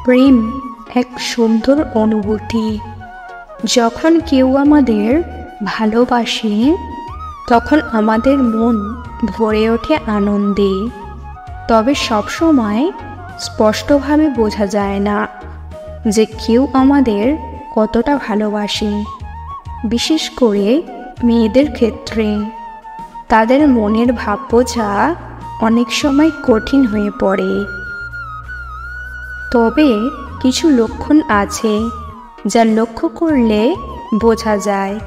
প্রেম এক সুন্দর অনুভূতি। যখন কেউ আমাদের ভালোবাসে তখন আমাদের মন ভরে ওঠে আনন্দে। তবে সবসময় স্পষ্টভাবে বোঝা যায় না যে কেউ আমাদের কতটা ভালোবাসে। বিশেষ করে মেয়েদের ক্ষেত্রে তাদের মনের ভাব বোঝা অনেক সময় কঠিন হয়ে পড়ে। তবে কিছু লক্ষণ আছে যা লক্ষ্য করলে বোঝা যায়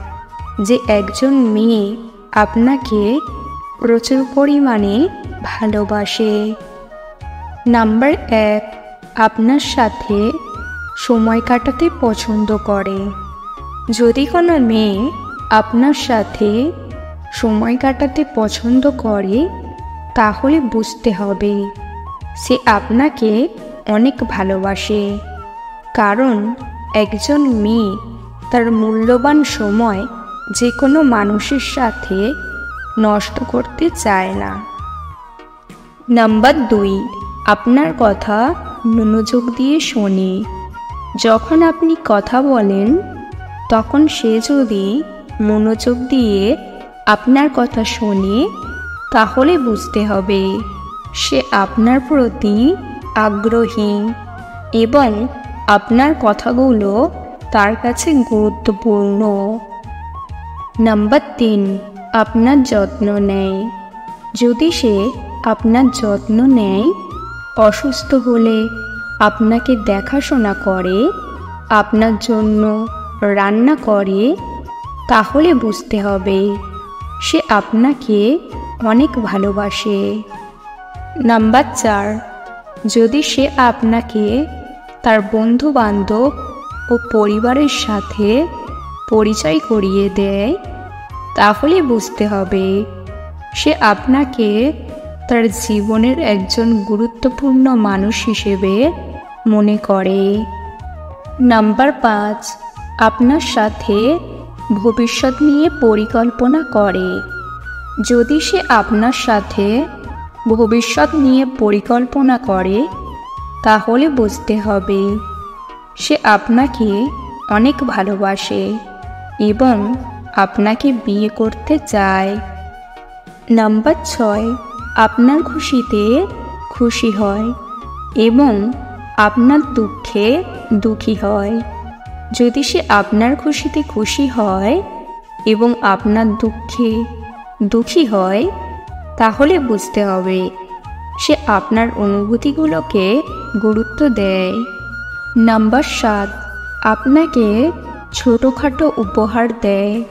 যে একজন মেয়ে আপনাকে প্রচুর পরিমাণে ভালোবাসে। নাম্বার 1, আপনার সাথে সময় কাটাতে পছন্দ করে। যদি কোনো মেয়ে আপনার সাথে সময় কাটাতে পছন্দ করে তাহলে বুঝতে হবে সে আপনাকে অনেক ভালোবাসে। কারণ একজন মেয়ে তার মূল্যবান সময় যে কোনো মানুষের সাথে নষ্ট করতে চায় না। নাম্বার 2, আপনার কথা মনোযোগ দিয়ে শোনে। যখন আপনি কথা বলেন তখন সে যদি মনোযোগ দিয়ে আপনার কথা শোনে তাহলে বুঝতে হবে সে আপনার প্রতি আগ্রহী এবং আপনার কথাগুলো তার কাছে গুরুত্বপূর্ণ। নাম্বার 3, আপনার যত্ন নেয়। যদি সে আপনার যত্ন নেয়, অসুস্থ হলে আপনাকে দেখাশোনা করে, আপনার জন্য রান্না করে, তাহলে বুঝতে হবে সে আপনাকে অনেক ভালোবাসে। নাম্বার 4, যদি সে আপনাকে তার বন্ধু-বান্ধব ও পরিবারের সাথে পরিচয় করিয়ে দেয় তাহলে বুঝতে হবে সে আপনাকে তার জীবনের একজন গুরুত্বপূর্ণ মানুষ হিসেবে মনে করে। নাম্বার 5, আপনার সাথে ভবিষ্যৎ নিয়ে পরিকল্পনা করে। যদি সে আপনার সাথে ভবিষ্যৎ নিয়ে পরিকল্পনা করে তাহলে বুঝতে হবে সে আপনাকে অনেক ভালোবাসে এবং আপনাকে বিয়ে করতে চায়। নাম্বার 6, আপনার খুশিতে খুশি হয় এবং আপনার দুঃখে দুঃখী হয়। যদি সে আপনার খুশিতে খুশি হয় এবং আপনার দুঃখে দুঃখী হয় তাহলে বুঝতে হবে সে আপনার অনুভূতিগুলোকে গুরুত্ব দেয়। নাম্বার 7, আপনাকে ছোটোখাটো উপহার দেয়।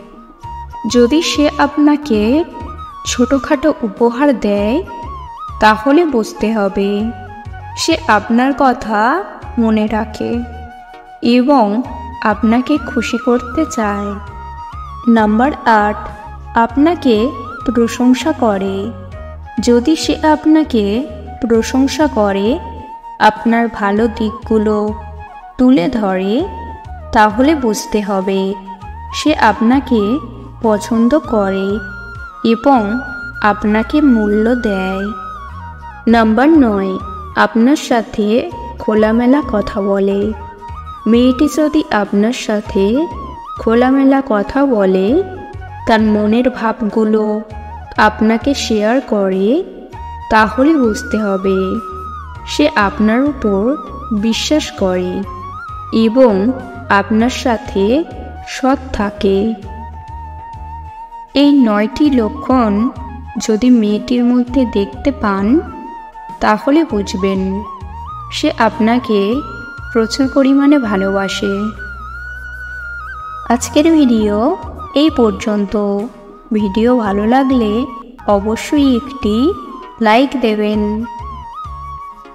যদি সে আপনাকে ছোটোখাটো উপহার দেয় তাহলে বুঝতে হবে সে আপনার কথা মনে রাখে এবং আপনাকে খুশি করতে চায়। নাম্বার 8, আপনাকে প্রশংসা করে। যদি সে আপনাকে প্রশংসা করে, আপনার ভালো দিকগুলো তুলে ধরে, তাহলে বুঝতে হবে সে আপনাকে পছন্দ করে এবং আপনাকে মূল্য দেয়। নাম্বার 9, আপনার সাথে খোলামেলা কথা বলে। মেয়েটি যদি আপনার সাথে খোলামেলা কথা বলে, তার মনের ভাবগুলো আপনাকে শেয়ার করে, তাহলে বুঝতে হবে সে আপনার উপর বিশ্বাস করে এবং আপনার সাথে সৎ থাকে। এই 9টি লক্ষণ যদি মেয়েটির মধ্যে দেখতে পান তাহলে বুঝবেন সে আপনাকে প্রচুর পরিমাণে ভালোবাসে। আজকের ভিডিও এই পর্যন্ত। ভিডিও ভালো লাগলে অবশ্যই একটি লাইক দেবেন।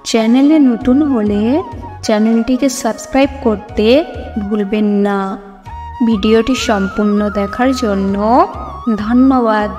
চ্যানেলে নতুন হলে চ্যানেলটিকে সাবস্ক্রাইব করতে ভুলবেন না। ভিডিওটি সম্পূর্ণ দেখার জন্য ধন্যবাদ।